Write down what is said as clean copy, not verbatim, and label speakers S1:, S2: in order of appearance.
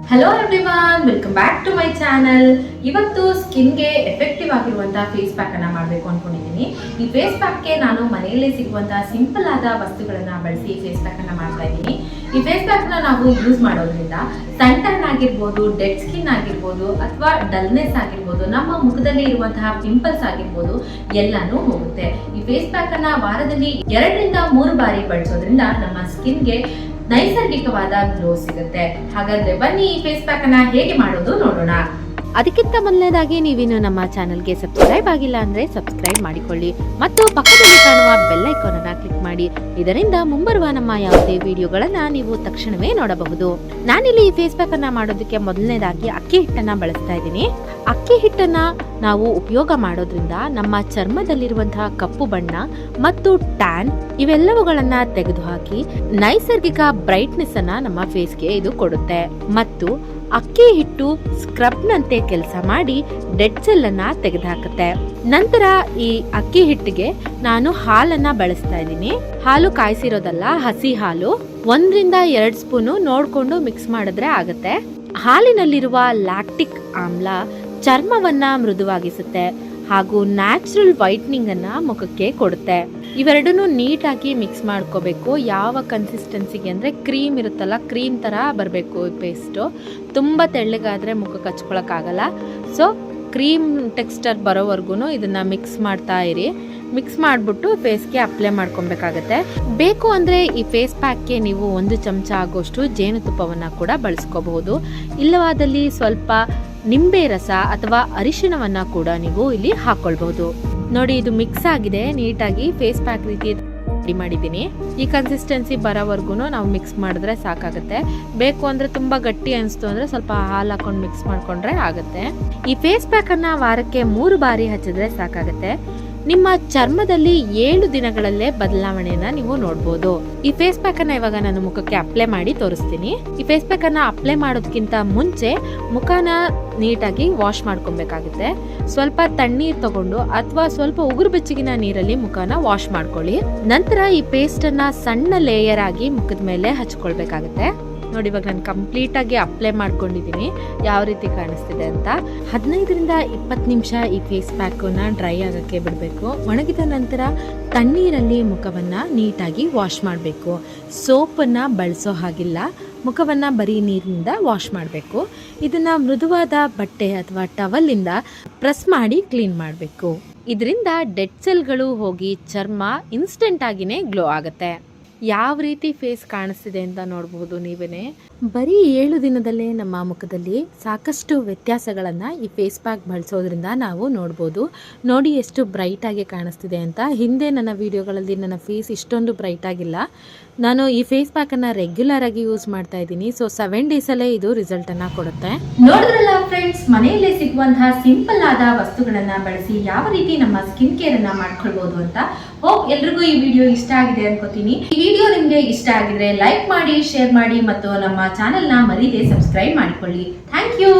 S1: Hello everyone, welcome back to my channel. ಇವತ್ತು ಸ್ಕಿನ್ಗೆ effective ಆಗಿರುವಂತಹ ಫೇಸ್ ಪ್ಯಾಕ್ ಅನ್ನ ಮಾಡಬೇಕು ಅನ್ಕೊಂಡಿದ್ದೀನಿ. ಈ ಫೇಸ್ ಪ್ಯಾಕ್ಗೆ ನಾನು ಮನೆಯಲ್ಲೇ ಸಿಗುವಂತಹ ಸಿಂಪಲ್ ಆದ ವಸ್ತುಗಳನ್ನ ಬಳಸಿ ಫೇಸ್ ಪ್ಯಾಕ್ ಅನ್ನ ಮಾಡ್ತಾ ಇದ್ದೀನಿ. ಈ ಫೇಸ್ ಪ್ಯಾಕ್ ನ ನಾವು ಯೂಸ್ ಮಾಡೋದ್ರಿಂದ ಸನ್ ಟ್ಯಾನ್ ಆಗಿರ್ಬೋದು, ಡೆಡ್ ಸ್ಕಿನ್ ಆಗಿರ್ಬೋದು, ಅಥವಾ ಡಲ್ನೆಸ್ ಆಗಿರ್ಬೋದು, ನಮ್ಮ ಮುಖದಲ್ಲಿ ಇರುವಂತಹ ಪಿಂಪಲ್ಸ್ ಆಗಿರ್ಬೋದು, ಎಲ್ಲಾನು ಹೋಗುತ್ತೆ. ಈ ಫೇಸ್ ಪ್ಯಾಕ್ ಅನ್ನ ವಾರದಲ್ಲಿ 2 ರಿಂದ 3 ಬಾರಿ ಬಳಸೋದ್ರಿಂದ ನಮ್ಮ ಸ್ಕಿನ್ಗೆ ನೈಸರ್ಗಿಕವಾದ ಗ್ಲೋ ಸಿಗುತ್ತೆ. ಹಾಗಾದ್ರೆ ಬನ್ನಿ ಈ ಫೇಸ್ ಪ್ಯಾಕ್ ಅನ್ನ ಹೇಗೆ ಮಾಡೋದು ನೋಡೋಣ.
S2: ಅದಕ್ಕಿಂತ ಮೊದಲನೇದಾಗಿ ನೀವಿನ್ನು ನಮ್ಮ ಚಾನಲ್ಗೆ ಸಬ್ಸ್ಕ್ರೈಬ್ ಆಗಿಲ್ಲ ಅಂದ್ರೆ ಸಬ್ಸ್ಕ್ರೈಬ್ ಮಾಡಿಕೊಳ್ಳಿ ಮತ್ತು ಪಕ್ಕದಲ್ಲಿ ಕಾಣುವ ಬೆಲ್ ಐಕಾನ್ ಅನ್ನ ಕ್ಲಿಕ್ ಮಾಡಿ. ಇದರಿಂದ ಮುಂಬರುವ ನಮ್ಮ ಯಾವುದೇ ವಿಡಿಯೋಗಳನ್ನ ನೀವು ತಕ್ಷಣವೇ ನೋಡಬಹುದು. ನಾನಿಲ್ಲಿ ಈ ಫೇಸ್ ಪ್ಯಾಕ್ ಅನ್ನ ಮಾಡೋದಕ್ಕೆ ಮೊದಲನೇದಾಗಿ ಅಕ್ಕಿ ಹಿಟ್ಟನ್ನ ಬಳಸ್ತಾ ಇದ್ದೀನಿ. ಅಕ್ಕಿ ಹಿಟ್ಟನ್ನ ನಾವು ಉಪಯೋಗ ಮಾಡೋದ್ರಿಂದ ನಮ್ಮ ಚರ್ಮದಲ್ಲಿರುವಂತಹ ಕಪ್ಪು ಬಣ್ಣ ಮತ್ತು ಟ್ಯಾನ್ ಇವೆಲ್ಲವುಗಳನ್ನ ತೆಗೆದುಹಾಕಿ ನೈಸರ್ಗಿಕ ಬ್ರೈಟ್ನೆಸ್ ಅನ್ನ ನಮ್ಮ ಫೇಸ್ಗೆ ಇದು ಕೊಡುತ್ತೆ. ಮತ್ತು ಅಕ್ಕಿ ಹಿಟ್ಟು ಸ್ಕ್ರಬ್ ನಂತೆ ಕೆಲಸ ಮಾಡಿ ಡೆಡ್ ಸೆಲ್ ಅನ್ನ ತೆಗೆದುಹಾಕುತ್ತೆ. ನಂತರ ಈ ಅಕ್ಕಿ ಹಿಟ್ಟಿಗೆ ನಾನು ಹಾಲನ್ನ ಬಳಸ್ತಾ ಇದ್ದೀನಿ. ಹಾಲು ಕಾಯಿಸಿರೋದಲ್ಲ, ಹಸಿ ಹಾಲು. 1 ರಿಂದ 2 ಸ್ಪೂನು ನೋಡ್ಕೊಂಡು ಮಿಕ್ಸ್ ಮಾಡಿದ್ರೆ ಆಗುತ್ತೆ. ಹಾಲಿನಲ್ಲಿರುವ ಲ್ಯಾಕ್ಟಿಕ್ ಆಮ್ಲ ಚರ್ಮವನ್ನ ಮೃದುವಾಗಿಸುತ್ತೆ ಹಾಗೂ ನ್ಯಾಚುರಲ್ ವೈಟ್ನಿಂಗ್ ಅನ್ನ ಮುಖಕ್ಕೆ ಕೊಡುತ್ತೆ. ಇವೆರಡನ್ನು ನೀಟಾಗಿ ಮಿಕ್ಸ್ ಮಾಡ್ಕೋಬೇಕು. ಯಾವ ಕನ್ಸಿಸ್ಟೆನ್ಸಿಗೆ ಅಂದರೆ ಕ್ರೀಮ್ ಇರುತ್ತಲ್ಲ, ಕ್ರೀಮ್ ಥರ ಬರಬೇಕು ಈ ಪೇಸ್ಟು. ತುಂಬ ತೆಳ್ಳಗಾದರೆ ಮುಖಕ್ಕೆ ಹಚ್ಕೊಳಕ್ಕಾಗಲ್ಲ. ಸೊ ಕ್ರೀಮ್ ಟೆಕ್ಸ್ಚರ್ ಬರೋವರೆಗೂ ಇದನ್ನು ಮಿಕ್ಸ್ ಮಾಡ್ತಾ ಇರಿ. ಮಿಕ್ಸ್ ಮಾಡಿಬಿಟ್ಟು ಫೇಸ್ಗೆ ಅಪ್ಲೈ ಮಾಡ್ಕೊಬೇಕಾಗತ್ತೆ. ಬೇಕು ಅಂದರೆ ಈ ಫೇಸ್ ಪ್ಯಾಕ್ಗೆ ನೀವು 1 ಚಮಚ ಆಗೋಷ್ಟು ಜೇನುತುಪ್ಪವನ್ನು ಕೂಡ ಬಳಸ್ಕೋಬಹುದು. ಇಲ್ಲವಾದಲ್ಲಿ ಸ್ವಲ್ಪ ನಿಂಬೆ ರಸ ಅಥವಾ ಅರಿಶಿಣವನ್ನ ಕೂಡ ನೀವು ಇಲ್ಲಿ ಹಾಕೊಳ್ಬಹುದು. ನೋಡಿ, ಇದು ಮಿಕ್ಸ್ ಆಗಿದೆ ನೀಟಾಗಿ. ಫೇಸ್ ಪ್ಯಾಕ್ ರೀತಿ ರೆಡಿ ಮಾಡಿದ್ದೀನಿ. ಈ ಕನ್ಸಿಸ್ಟೆನ್ಸಿ ಬರೋವರೆಗೂ ನಾವು ಮಿಕ್ಸ್ ಮಾಡಿದ್ರೆ ಸಾಕಾಗುತ್ತೆ. ಬೇಕು ಅಂದ್ರೆ ತುಂಬಾ ಗಟ್ಟಿ ಅನಿಸ್ತು ಅಂದ್ರೆ ಸ್ವಲ್ಪ ಹಾಲು ಹಾಕೊಂಡು ಮಿಕ್ಸ್ ಮಾಡ್ಕೊಂಡ್ರೆ ಆಗುತ್ತೆ. ಈ ಫೇಸ್ ಪ್ಯಾಕ್ ಅನ್ನ ವಾರಕ್ಕೆ 3 ಬಾರಿ ಹಚ್ಚಿದ್ರೆ ಸಾಕಾಗುತ್ತೆ. ನಿಮ್ಮ ಚರ್ಮದಲ್ಲಿ 7 ದಿನಗಳಲ್ಲೇ ಬದಲಾವಣೆಯನ್ನ ನೀವು ನೋಡ್ಬೋದು. ಈ ಫೇಸ್ ಪ್ಯಾಕ್ ಅನ್ನ ಇವಾಗ ನಾನು ಮುಖಕ್ಕೆ ಅಪ್ಲೈ ಮಾಡಿ ತೋರಿಸ್ತೀನಿ. ಈ ಫೇಸ್ ಪ್ಯಾಕ್ ಅನ್ನ ಅಪ್ಲೈ ಮಾಡೋದಕ್ಕಿಂತ ಮುಂಚೆ ಮುಖನ ನೀಟಾಗಿ ವಾಶ್ ಮಾಡ್ಕೊಬೇಕಾಗುತ್ತೆ. ಸ್ವಲ್ಪ ತಣ್ಣೀರ್ ತಗೊಂಡು ಅಥವಾ ಸ್ವಲ್ಪ ಉಗುರು ಬೆಚ್ಚಗಿನ ನೀರಲ್ಲಿ ಮುಖನ ವಾಶ್ ಮಾಡ್ಕೊಳ್ಳಿ. ನಂತರ ಈ ಪೇಸ್ಟ್ ಅನ್ನ ಸಣ್ಣ ಲೇಯರ್ ಆಗಿ ಮುಖದ ಮೇಲೆ ಹಚ್ಕೊಳ್ಬೇಕಾಗುತ್ತೆ. ನೋಡಿ, ಇವಾಗ ನಾನು ಕಂಪ್ಲೀಟ್ ಆಗಿ ಅಪ್ಲೈ ಮಾಡ್ಕೊಂಡಿದ್ದೀನಿ. ಯಾವ ರೀತಿ ಕಾಣಿಸ್ತಿದೆ ಅಂತ. 15 ರಿಂದ 20 ನಿಮಿಷ ಈ ಫೇಸ್ ಪ್ಯಾಕನ್ನ ಡ್ರೈ ಆಗಕ್ಕೆ ಬಿಡಬೇಕು. ಒಣಗಿದ ನಂತರ ತಣ್ಣೀರಲ್ಲಿ ಮುಖವನ್ನ ನೀಟಾಗಿ ವಾಶ್ ಮಾಡಬೇಕು. ಸೋಪನ್ನ ಬಳಸೋ ಹಾಗಿಲ್ಲ. ಮುಖವನ್ನ ಬರೀ ನೀರಿನಿಂದ ವಾಶ್ ಮಾಡಬೇಕು. ಇದನ್ನ ಮೃದುವಾದ ಬಟ್ಟೆ ಅಥವಾ ಟವಲಿಂದ ಪ್ರೆಸ್ ಮಾಡಿ ಕ್ಲೀನ್ ಮಾಡಬೇಕು. ಇದರಿಂದ ಡೆಡ್ ಸೆಲ್ಗಳು ಹೋಗಿ ಚರ್ಮ ಇನ್ಸ್ಟೆಂಟ್ ಆಗಿನೇ ಗ್ಲೋ ಆಗುತ್ತೆ. ಯಾವ ರೀತಿ ಫೇಸ್ ಕಾಣಿಸ್ತಿದೆ ಅಂತ ನೋಡಬಹುದು ನೀವೇನೆ. ಬರೀ 7 ದಿನದಲ್ಲೇ ನಮ್ಮ ಮುಖದಲ್ಲಿ ಸಾಕಷ್ಟು ವ್ಯತ್ಯಾಸಗಳನ್ನ ಈ ಫೇಸ್ ಪ್ಯಾಕ್ ಬಳಸೋದ್ರಿಂದ ನಾವು ನೋಡ್ಬೋದು. ನೋಡಿ ಎಷ್ಟು ಬ್ರೈಟ್ ಆಗಿ ಕಾಣಿಸ್ತಿದೆ ಅಂತ. ಹಿಂದೆ ನನ್ನ ವಿಡಿಯೋಗಳಲ್ಲಿ ನನ್ನ ಫೇಸ್ ಇಷ್ಟೊಂದು ಬ್ರೈಟ್ ಆಗಿಲ್ಲ. ನಾನು ಈ ಫೇಸ್ ಪ್ಯಾಕ್ ಅನ್ನ ರೆಗ್ಯುಲರ್ ಆಗಿ ಯೂಸ್ ಮಾಡ್ತಾ ಇದ್ದೀನಿ. ಸೊ 7 ಡೇಸ್ ಅಲ್ಲೇ ಇದು ರಿಸಲ್ಟ್ ಅನ್ನ ಕೊಡುತ್ತೆ.
S1: ನೋಡಿದ್ರಲ್ಲ ಫ್ರೆಂಡ್ಸ್, ಮನೆಯಲ್ಲೇ ಸಿಗುವಂತಹ ಸಿಂಪಲ್ ಆದ ವಸ್ತುಗಳನ್ನ ಬಳಸಿ ಯಾವ ರೀತಿ ನಮ್ಮ ಸ್ಕಿನ್ ಕೇರ್ ಅನ್ನ ಮಾಡ್ಕೊಳ್ಬಹುದು ಅಂತ. ಹೋಪ್ ಎಲ್ರಿಗೂ ಈ ವಿಡಿಯೋ ಇಷ್ಟ ಆಗಿದೆ ಅನ್ಕೋತೀನಿ. ಈ ವಿಡಿಯೋ ನಿಮ್ಗೆ ಇಷ್ಟ ಆಗಿದ್ರೆ ಲೈಕ್ ಮಾಡಿ, ಶೇರ್ ಮಾಡಿ ಮತ್ತು ನಮ್ಮ ಚಾನೆಲ್ ನ ಮರೀದೆ ಸಬ್ಸ್ಕ್ರೈಬ್ ಮಾಡಿಕೊಳ್ಳಿ. Thank you.